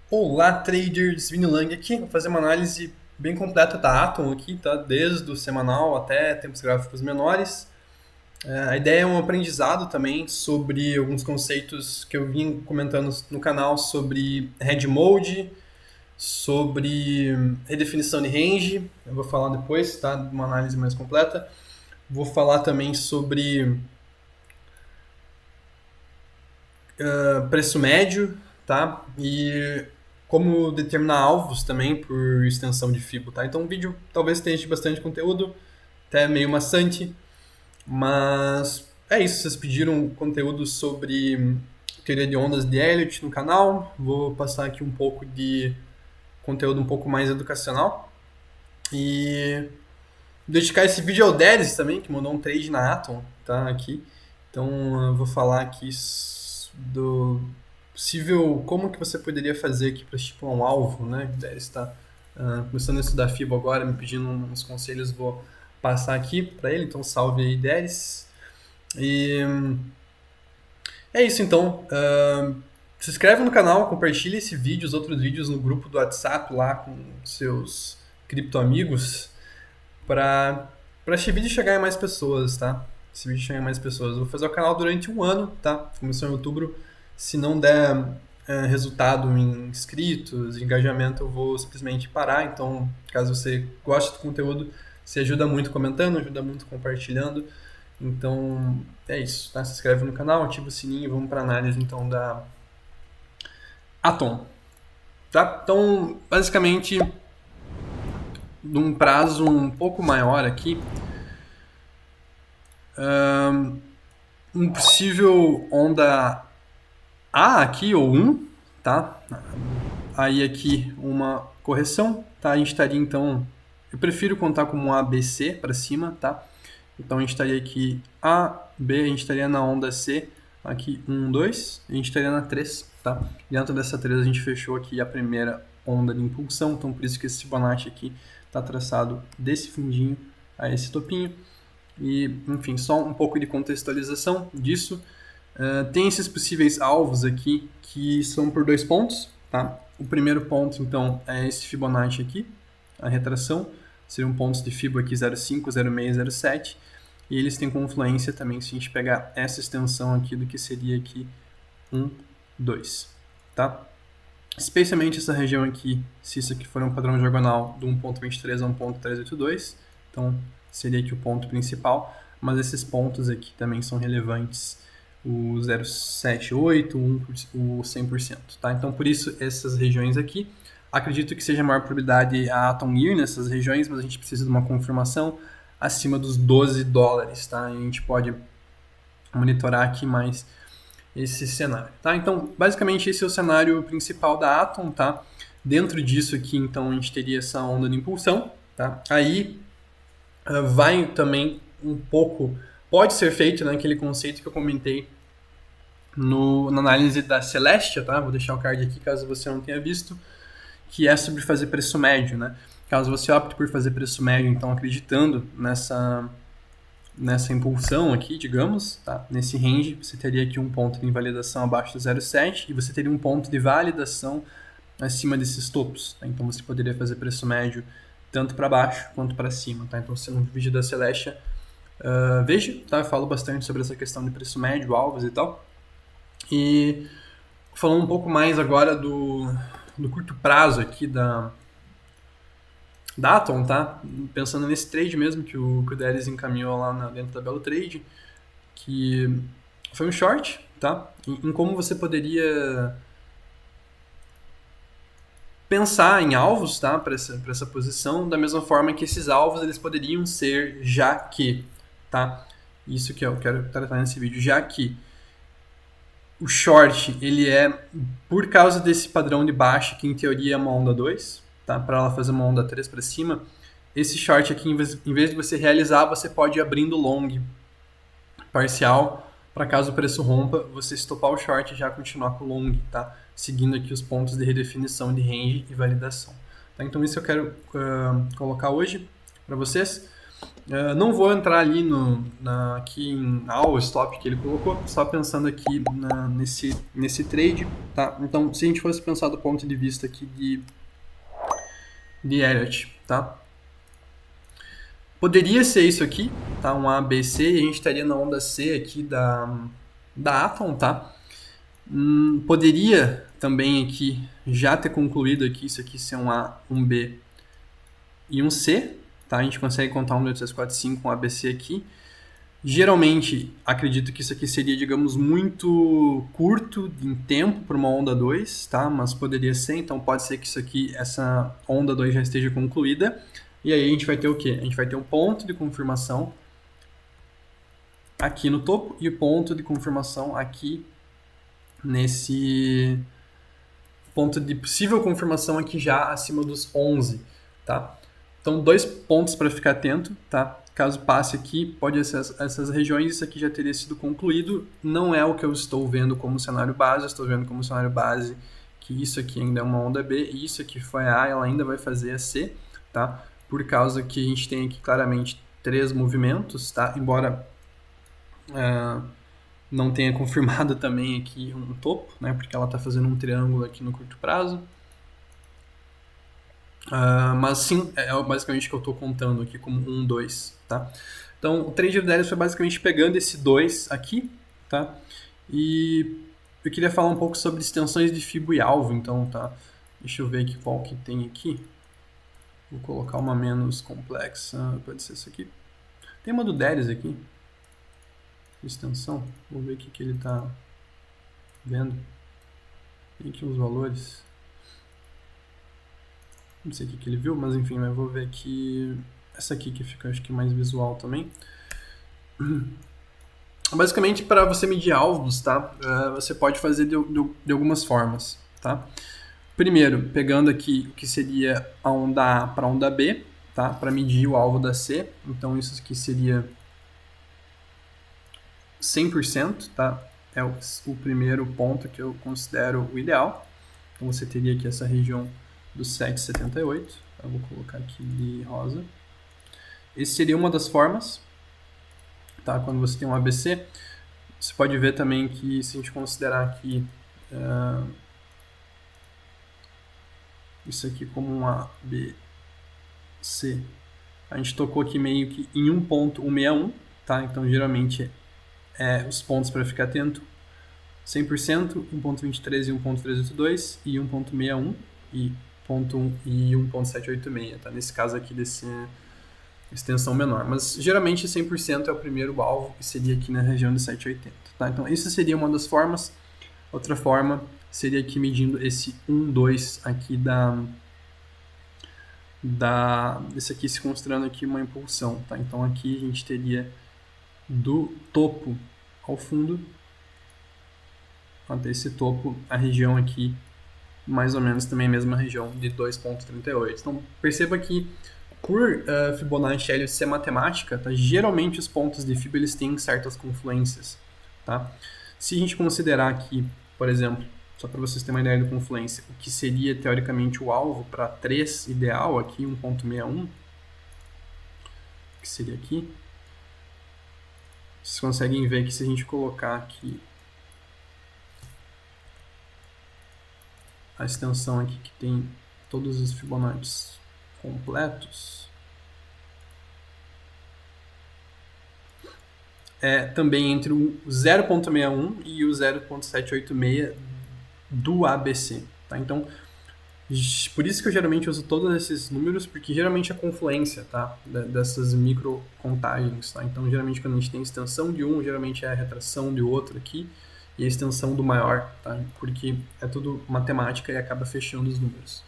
Olá, traders, Vini Lang aqui. Vou fazer uma análise bem completa da Atom aqui, tá? Desde o semanal até tempos gráficos menores. A ideia é um aprendizado também sobre alguns conceitos que eu vim comentando no canal sobre Head Mode, sobre redefinição de range. Eu vou falar depois, tá? Uma análise mais completa. Vou falar também sobre preço médio, tá? E como determinar alvos também por extensão de FIBO, tá? Então o vídeo talvez tenha bastante conteúdo, até meio maçante, mas é isso. Vocês pediram conteúdo sobre teoria de ondas de Elliott no canal. Vou passar aqui um pouco de conteúdo um pouco mais educacional e dedicar esse vídeo ao Delis também, que mandou um trade na Atom, tá? Aqui. Então eu vou falar aqui do possível, como que você poderia fazer aqui para estipular um alvo, né? Delis está começando a estudar FIBO agora, me pedindo uns conselhos, vou passar aqui para ele, então salve aí, Delis. E é isso então. Se inscreve no canal, compartilha esse vídeo, os outros vídeos no grupo do WhatsApp lá com seus criptoamigos para esse vídeo chegar em mais pessoas, tá? Esse vídeo chegar em mais pessoas. Eu vou fazer o canal durante um ano, tá? Começou em outubro. Se não der resultado em inscritos, engajamento, eu vou simplesmente parar. Então, caso você goste do conteúdo, você ajuda muito comentando, ajuda muito compartilhando. Então, é isso, tá? Se inscreve no canal, ativa o sininho e vamos para análise então da Atom, tá? Então, basicamente, num prazo um pouco maior aqui, um possível onda A aqui, ou 1, tá? Aí aqui uma correção, tá? A gente estaria então, eu prefiro contar como ABC para cima, tá? Então a gente estaria aqui A, B, a gente estaria na onda C, aqui 1, 2, a gente estaria na 3, tá? Dentro dessa 3 a gente fechou aqui a primeira onda de impulsão, então por isso que esse Fibonacci aqui está traçado desse fundinho a esse topinho. E, enfim, só um pouco de contextualização disso. Tem esses possíveis alvos aqui que são por 2 pontos, tá? O primeiro ponto, então, é esse Fibonacci aqui, a retração. Seriam pontos de Fibo aqui 0,5, 0,6, 0,7. E eles têm confluência também, se a gente pegar essa extensão aqui do que seria aqui 1, 2, tá? Especialmente essa região aqui, se isso aqui for um padrão diagonal do 1.23 a 1.382, então seria aqui o ponto principal, mas esses pontos aqui também são relevantes, o 0,78, o 100%, tá? Então por isso essas regiões aqui, acredito que seja a maior probabilidade a Atom ir nessas regiões, mas a gente precisa de uma confirmação acima dos $12, tá? A gente pode monitorar aqui mais esse cenário, tá? Então, basicamente esse é o cenário principal da Atom, tá? Dentro disso aqui, então, a gente teria essa onda de impulsão, tá? Aí vai também um pouco, pode ser feito naquele conceito que eu comentei na análise da Celestia, tá? Vou deixar o card aqui caso você não tenha visto, que é sobre fazer preço médio, né? Caso você opte por fazer preço médio, então acreditando nessa impulsão aqui, digamos, tá? Nesse range, você teria aqui um ponto de invalidação abaixo do 0,7 e você teria um ponto de validação acima desses topos, tá? Então você poderia fazer preço médio tanto para baixo quanto para cima, tá? Então se no vídeo da Celestia, veja, tá? Eu falo bastante sobre essa questão de preço médio, alvos e tal. E falando um pouco mais agora do curto prazo aqui da Atom, tá? Pensando nesse trade mesmo que o Delis encaminhou lá dentro da Belo Trade, que foi um short, tá? Em como você poderia pensar em alvos, tá? Para essa posição, da mesma forma que esses alvos eles poderiam ser já que, tá? Isso que eu quero tratar nesse vídeo, já que o short, ele é por causa desse padrão de baixa, que em teoria é uma onda 2, tá? Para ela fazer uma onda 3 para cima, esse short aqui, em vez de você realizar, você pode ir abrindo long parcial, para caso o preço rompa, você estopar o short e já continuar com o long, tá? Seguindo aqui os pontos de redefinição de range e validação. Tá? Então isso eu quero colocar hoje para vocês. Não vou entrar ali aqui em all stop que ele colocou, só pensando aqui nesse trade, tá? Então, se a gente fosse pensar do ponto de vista aqui de Elliott, tá? Poderia ser isso aqui, tá? Um A, B, C, e a gente estaria na onda C aqui da Atom, tá? Poderia também aqui já ter concluído aqui isso aqui ser um A, um B e um C, tá? A gente consegue contar 1, 2, 3, 4, 5, um ABC aqui. Geralmente, acredito que isso aqui seria, digamos, muito curto em tempo para uma onda 2, tá? Mas poderia ser, então pode ser que isso aqui, essa onda 2 já esteja concluída. E aí a gente vai ter o quê? A gente vai ter um ponto de confirmação aqui no topo e o ponto de confirmação aqui nesse ponto de possível confirmação aqui já acima dos 11, tá? Então, 2 pontos para ficar atento, tá? Caso passe aqui, pode ser essas regiões, isso aqui já teria sido concluído. Não é o que eu estou vendo como cenário base, eu estou vendo como cenário base que isso aqui ainda é uma onda B, e isso aqui foi a A, ela ainda vai fazer a C, tá? Por causa que a gente tem aqui claramente 3 movimentos, tá? Embora não tenha confirmado também aqui um topo, né? Porque ela está fazendo um triângulo aqui no curto prazo. Mas sim, é basicamente o que eu estou contando aqui como 1, 2, tá? Então, o trade deles foi basicamente pegando esse 2 aqui, tá? E eu queria falar um pouco sobre extensões de fibo e alvo, então, tá? Deixa eu ver aqui qual que tem aqui. Vou colocar uma menos complexa, pode ser essa aqui. Tem uma do Darius aqui, extensão, vou ver o que ele está vendo. Tem aqui os valores. Não sei o que ele viu, mas enfim, eu vou ver aqui essa aqui que fica, acho que mais visual também. Basicamente, para você medir alvos, tá? Você pode fazer de algumas formas, tá? Primeiro, pegando aqui o que seria a onda A para a onda B, tá? Para medir o alvo da C. Então, isso aqui seria 100%, tá? É o primeiro ponto que eu considero o ideal. Então, você teria aqui essa região do 7,78. Eu vou colocar aqui de rosa. Esse seria uma das formas, tá? Quando você tem um ABC. Você pode ver também que se a gente considerar aqui isso aqui como um ABC, a gente tocou aqui meio que em 1.161, tá? Então geralmente os pontos para ficar atento: 100%, 1.23 e 1.382 e 1.61 e 1.786, tá? Nesse caso aqui desse extensão menor, mas geralmente 100% é o primeiro alvo, que seria aqui na região de 780, tá? Então isso seria uma das formas. Outra forma seria aqui medindo esse 1, 2 aqui esse aqui se considerando aqui uma impulsão, tá? Então aqui a gente teria do topo ao fundo até esse topo, a região aqui mais ou menos também a mesma região de 2.38. Então perceba que por Fibonacci Elliott ser matemática, tá? Geralmente os pontos de Fib eles têm certas confluências, tá? Se a gente considerar aqui, por exemplo, só para vocês terem uma ideia de confluência, o que seria teoricamente o alvo para 3 ideal aqui, 1.61, que seria aqui, vocês conseguem ver que se a gente colocar aqui a extensão aqui que tem todos os Fibonacci completos, também entre o 0.61 e o 0.786 do ABC, tá? Então, por isso que eu geralmente uso todos esses números, porque geralmente é confluência, tá? Dessas micro contagens, tá? Então, geralmente quando a gente tem extensão de um, geralmente é a retração de outro aqui e a extensão do maior, tá? Porque é tudo matemática e acaba fechando os números.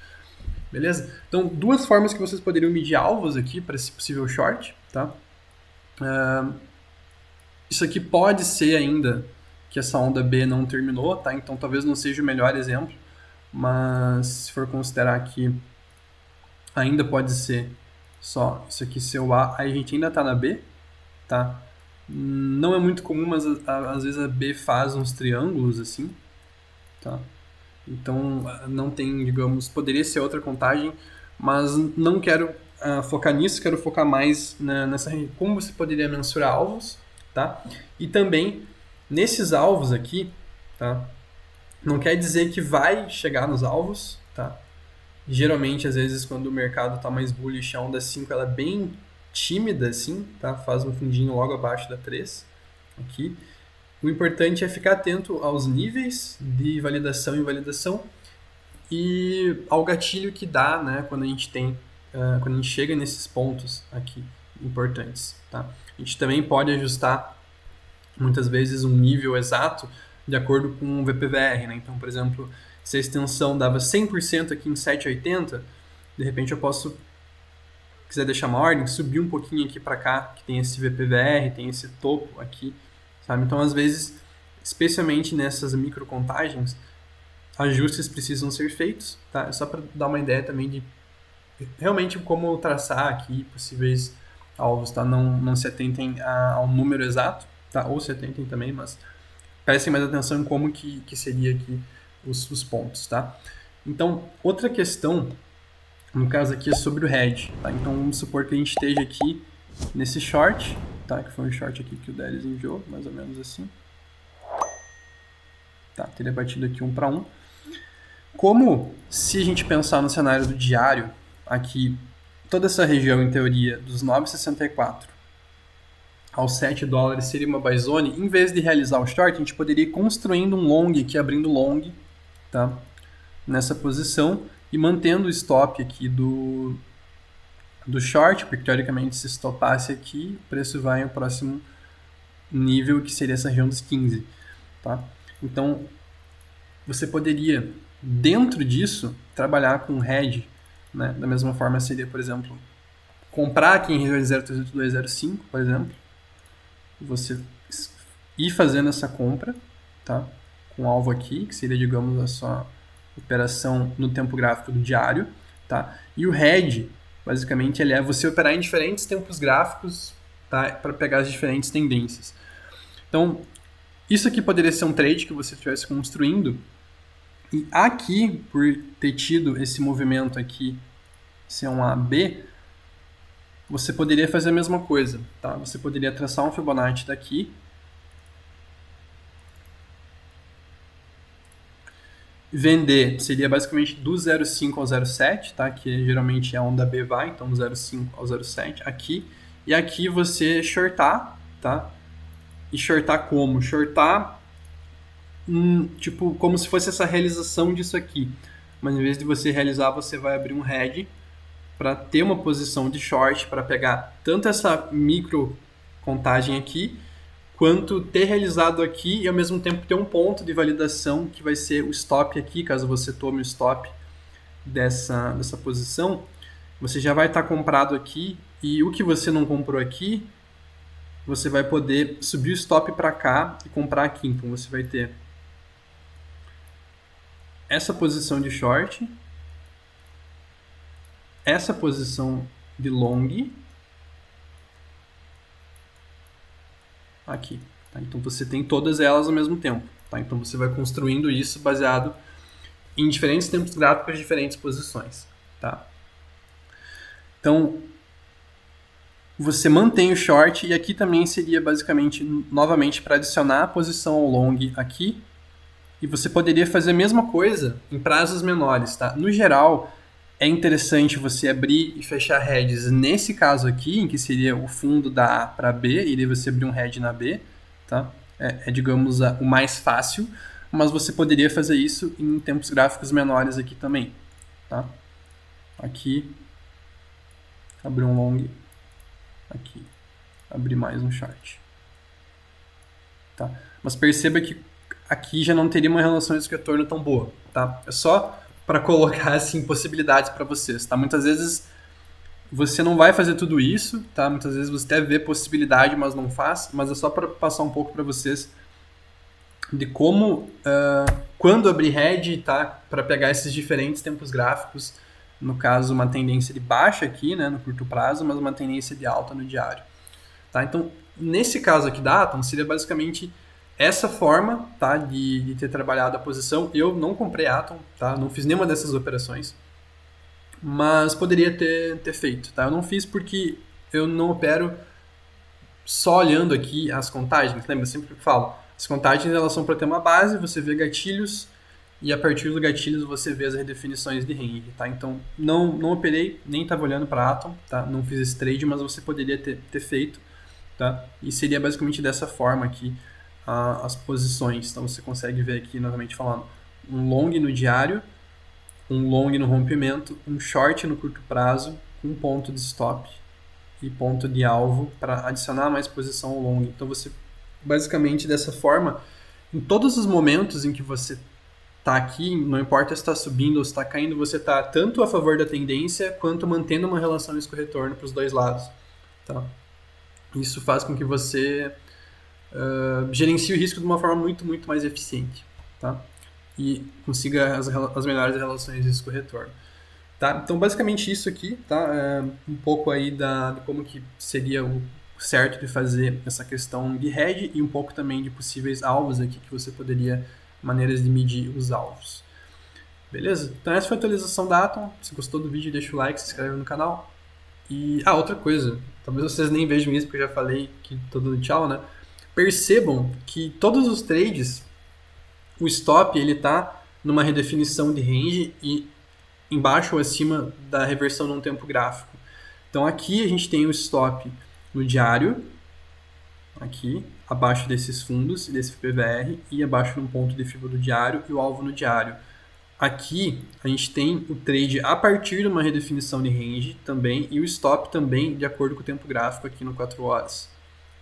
Beleza? Então, duas formas que vocês poderiam medir alvos aqui para esse possível short, tá? Isso aqui pode ser ainda que essa onda B não terminou, tá? Então talvez não seja o melhor exemplo, mas se for considerar que ainda pode ser só isso aqui ser o A, aí a gente ainda tá na B, tá? Não é muito comum, mas às vezes a B faz uns triângulos assim, tá? Então não tem, digamos, poderia ser outra contagem, mas não quero focar nisso, quero focar mais nessa como você poderia mensurar alvos, tá? E também nesses alvos aqui, tá? Não quer dizer que vai chegar nos alvos, tá? Geralmente, às vezes, quando o mercado está mais bullish, a onda 5 ela é bem tímida, assim, tá? Faz um fundinho logo abaixo da 3, aqui. O importante é ficar atento aos níveis de validação e invalidação e ao gatilho que dá, né, quando a gente tem, quando a gente chega nesses pontos aqui importantes, tá? A gente também pode ajustar muitas vezes um nível exato de acordo com o VPVR, né? Então, por exemplo, se a extensão dava 100% aqui em 7,80, de repente eu posso, quiser deixar uma ordem, subir um pouquinho aqui para cá, que tem esse VPVR, tem esse topo aqui, sabe? Então, às vezes, especialmente nessas microcontagens, ajustes precisam ser feitos, tá? É só para dar uma ideia também de realmente como traçar aqui possíveis alvos, tá? Não se atentem ao número exato, tá? Ou se atentem também, mas prestem mais atenção em como que seria aqui os pontos, tá? Então, outra questão, no caso aqui, é sobre o hedge, tá? Então, vamos supor que a gente esteja aqui nesse short, tá? Que foi um short aqui que o Delis enviou, mais ou menos assim. Tá, teria batido aqui 1 para 1. Como, se a gente pensar no cenário do diário, aqui, toda essa região, em teoria, dos 9,64 aos 7 dólares seria uma buy zone, em vez de realizar o short, a gente poderia ir construindo um long aqui, abrindo long, tá? Nessa posição e mantendo o stop aqui do short, porque teoricamente se estopasse aqui, o preço vai ao próximo nível, que seria essa região dos 15, tá? Então, você poderia, dentro disso, trabalhar com hedge, né? Da mesma forma seria, por exemplo, comprar aqui em região 0,38205, por exemplo, você ir fazendo essa compra, tá? Com alvo aqui, que seria, digamos, a sua operação no tempo gráfico do diário, tá? E o hedge, basicamente, ele é você operar em diferentes tempos gráficos, tá? Para pegar as diferentes tendências. Então, isso aqui poderia ser um trade que você estivesse construindo, e aqui, por ter tido esse movimento aqui, ser um AB, você poderia fazer a mesma coisa, tá? Você poderia traçar um Fibonacci daqui, vender seria basicamente do 0,5 ao 0,7, tá? Que geralmente é onde a B vai, então do 0,5 ao 0,7 aqui. E aqui você shortar, tá? E shortar como? Shortar, tipo, como se fosse essa realização disso aqui. Mas em vez de você realizar, você vai abrir um hedge para ter uma posição de short, para pegar tanto essa micro contagem aqui, quanto ter realizado aqui e ao mesmo tempo ter um ponto de validação que vai ser o stop aqui, caso você tome o stop dessa posição, você já vai estar comprado aqui e o que você não comprou aqui, você vai poder subir o stop para cá e comprar aqui. Então você vai ter essa posição de short, essa posição de long aqui. Tá? Então você tem todas elas ao mesmo tempo. Tá? Então você vai construindo isso baseado em diferentes tempos gráficos, diferentes posições. Tá? Então você mantém o short e aqui também seria basicamente novamente para adicionar a posição ao long aqui. E você poderia fazer a mesma coisa em prazos menores. Tá? No geral, é interessante você abrir e fechar hedges nesse caso aqui, em que seria o fundo da A para B, e daí você abrir um hedge na B, tá? Digamos, o mais fácil, mas você poderia fazer isso em tempos gráficos menores aqui também, tá? Aqui, abrir um long, aqui, abrir mais um short, tá? Mas perceba que aqui já não teria uma relação de risco-retorno tão boa, tá? É só para colocar assim possibilidades para vocês, tá? Muitas vezes você não vai fazer tudo isso, tá? Muitas vezes você até vê possibilidade, mas não faz, mas é só para passar um pouco para vocês de como, quando abrir hedge, tá? Para pegar esses diferentes tempos gráficos, no caso uma tendência de baixa aqui, né, no curto prazo, mas uma tendência de alta no diário, tá? Então, nesse caso aqui da Atom, seria basicamente essa forma, tá, de ter trabalhado a posição. Eu não comprei Atom, tá? Não fiz nenhuma dessas operações. mas poderia ter feito, tá? Eu não fiz porque eu não opero só olhando aqui as contagens, lembra? Eu sempre falo, as contagens elas são para ter uma base, você vê gatilhos e a partir dos gatilhos você vê as redefinições de range, tá? Então não operei, nem estava olhando para Atom, tá? Não fiz esse trade, mas você poderia ter feito, tá? E seria basicamente dessa forma aqui as posições. Então você consegue ver aqui novamente falando um long no diário, um long no rompimento, um short no curto prazo, um ponto de stop e ponto de alvo para adicionar mais posição ao long. Então você basicamente dessa forma, em todos os momentos em que você está aqui, não importa se está subindo ou se está caindo, você está tanto a favor da tendência quanto mantendo uma relação risco-retorno para os dois lados. Tá? Isso faz com que você gerencie o risco de uma forma muito mais eficiente. Tá? E consiga as melhores relações risco-retorno. Tá? Então, basicamente isso aqui, tá? Um pouco aí de como que seria o certo de fazer essa questão de hedge e um pouco também de possíveis alvos aqui que você poderia, maneiras de medir os alvos. Beleza? Então essa foi a atualização da Atom. Se gostou do vídeo, deixa o like, se inscreve no canal. E, outra coisa, talvez vocês nem vejam isso porque eu já falei que tô dando tchau, né? Percebam que todos os trades, o stop ele tá numa redefinição de range e embaixo ou acima da reversão num tempo gráfico. Então aqui a gente tem o stop no diário, aqui, abaixo desses fundos e desse PVR, e abaixo num ponto de fibra do diário e o alvo no diário. Aqui a gente tem o trade a partir de uma redefinição de range também e o stop também de acordo com o tempo gráfico aqui no 4 horas.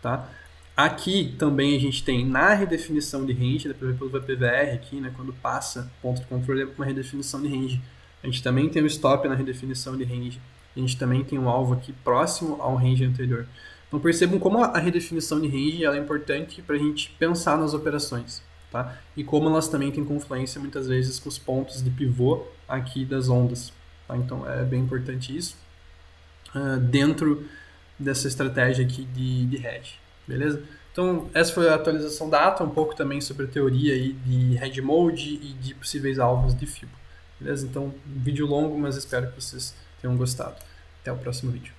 Tá? Aqui também a gente tem na redefinição de range, pelo PVR aqui, né, quando passa ponto de controle, é uma redefinição de range. A gente também tem o stop na redefinição de range. A gente também tem um alvo aqui próximo ao range anterior. Então percebam como a redefinição de range ela é importante para a gente pensar nas operações. Tá? E como elas também têm confluência muitas vezes com os pontos de pivô aqui das ondas. Tá? Então é bem importante isso dentro dessa estratégia aqui de hedge. Beleza? Então essa foi a atualização da Atom, um pouco também sobre a teoria aí de hedge mode e de possíveis alvos de FIBO. Beleza? Então, vídeo longo, mas espero que vocês tenham gostado. Até o próximo vídeo.